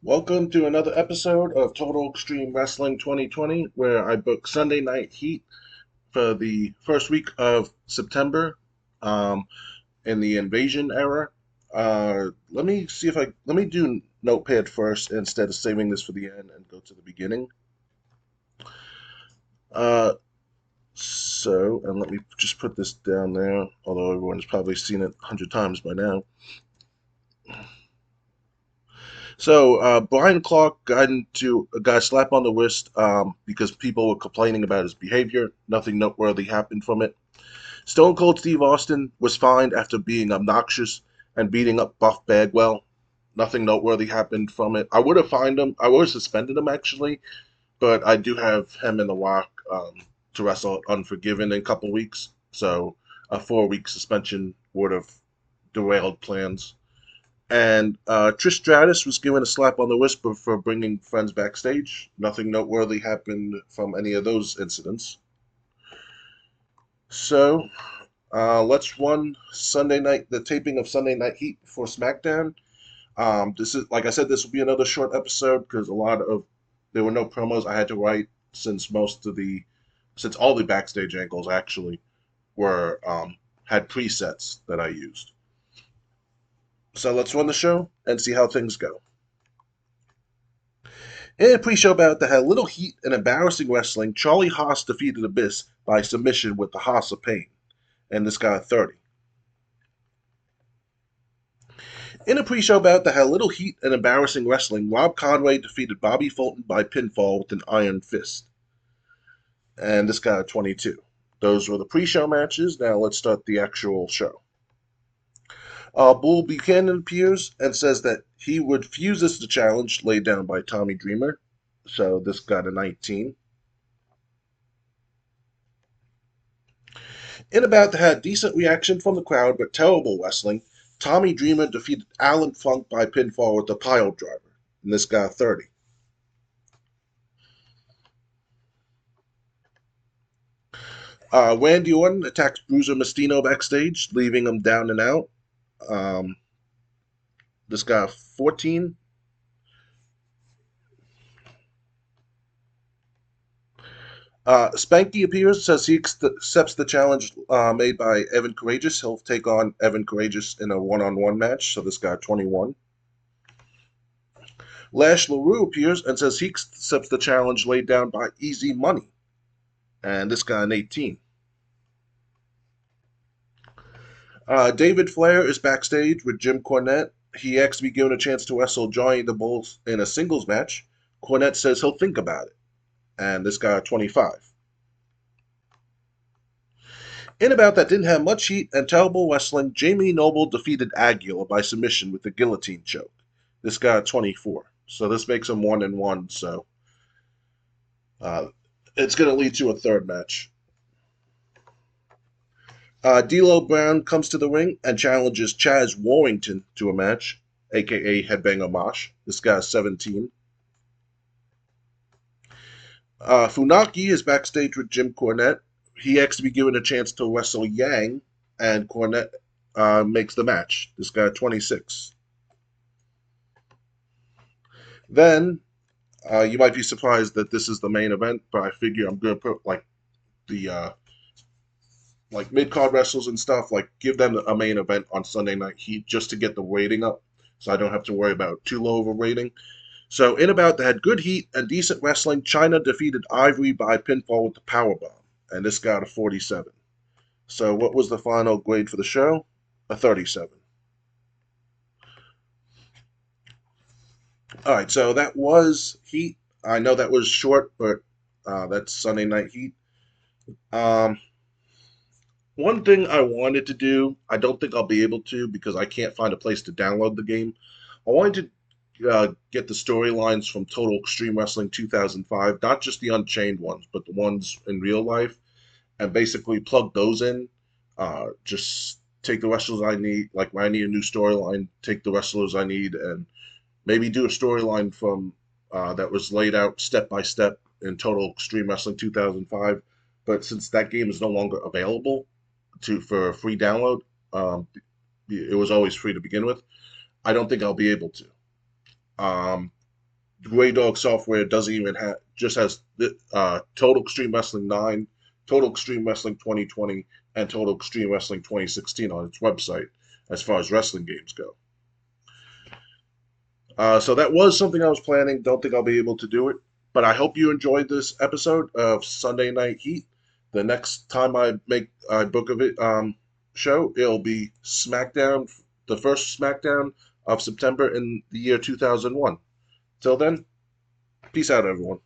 Welcome to another episode of Total Extreme Wrestling 2020, where I book Sunday Night Heat for the first week of September um, in the Invasion era. Let me do Notepad first instead of saving this for the end and go to the beginning. Uh, and let me just put this down there, although everyone's probably seen it 100 times by now. Brian Clark got a slap on the wrist because people were complaining about his behavior. Nothing noteworthy happened from it. Stone Cold Steve Austin was fined after being obnoxious and beating up Buff Bagwell. Nothing noteworthy happened from it. I would have fined him. I would have suspended him actually, but I do have him in the Rock to wrestle Unforgiven in a couple weeks. So a 4 week suspension would have derailed plans. And Trish Stratus was given a slap on the wrist for bringing friends backstage. Nothing noteworthy happened from any of those incidents. So let's run the taping of Sunday Night Heat before SmackDown. This is, like I said, this will be another short episode because there were no promos I had to write since all the backstage angles actually were had presets that I used. So let's run the show and see how things go. In a pre-show bout that had little heat and embarrassing wrestling, Charlie Haas defeated Abyss by submission with the Haas of Pain, and this got a 30. In a pre-show bout that had little heat and embarrassing wrestling, Rob Conway defeated Bobby Fulton by pinfall with an iron fist, and this got a 22. Those were the pre-show matches. Now let's start the actual show. Bull Buchanan appears and says that he refuses the challenge laid down by Tommy Dreamer, so this got a 19. In a bout that had decent reaction from the crowd but terrible wrestling, Tommy Dreamer defeated Alan Funk by pinfall with a pile driver, and this got a 30. Randy Orton attacks Bruiser Mastino backstage, leaving him down and out. Um, this got a 14. Spanky appears, says he accepts the challenge made by Evan Courageous. He'll take on Evan Courageous in a one-on-one match, so this got 21. Lash LaRue appears and says he accepts the challenge laid down by Easy Money, and this got an 18. David Flair is backstage with Jim Cornette. He asks to be given a chance to wrestle Johnny the Bulls in a singles match. Cornette says he'll think about it, and this got a 25. In a bout that didn't have much heat and terrible wrestling, Jamie Noble defeated Aguilar by submission with the guillotine choke. This got a 24. So this makes him 1-1. So it's going to lead to a third match. D'Lo Brown comes to the ring and challenges Chaz Warrington to a match, aka Headbanger Mosh. This got a 17. Funaki is backstage with Jim Cornette. He asks to be given a chance to wrestle Yang, and Cornette makes the match. This got a 26. Then you might be surprised that this is the main event, but I figure I'm gonna put the mid card wrestlers and stuff, give them a main event on Sunday Night Heat just to get the rating up, so I don't have to worry about too low of a rating. So in about that had good heat and decent wrestling, China defeated Ivory by pinfall with the powerbomb, and this got a 47. So what was the final grade for the show? A 37. All right, so that was Heat. I know that was short, but that's Sunday Night Heat. Um, One thing I wanted to do, I don't think I'll be able to because I can't find a place to download the game. I wanted to get the storylines from Total Extreme Wrestling 2005, not just the Unchained ones, but the ones in real life, and basically plug those in. Just take the wrestlers I need, like when I need a new storyline, take the wrestlers I need, and maybe do a storyline from that was laid out step by step in Total Extreme Wrestling 2005. But since that game is no longer available for a free download, it was always free to begin with. I don't think I'll be able to. Grey Dog Software doesn't even have, just has the Total Extreme Wrestling 9, Total Extreme Wrestling 2020, and Total Extreme Wrestling 2016 on its website as far as wrestling games go. So that was something I was planning. Don't think I'll be able to do it, but I hope you enjoyed this episode of Sunday Night Heat. The next time I make a book of it show, it'll be SmackDown, the first SmackDown of September in the year 2001. Till then, peace out, everyone.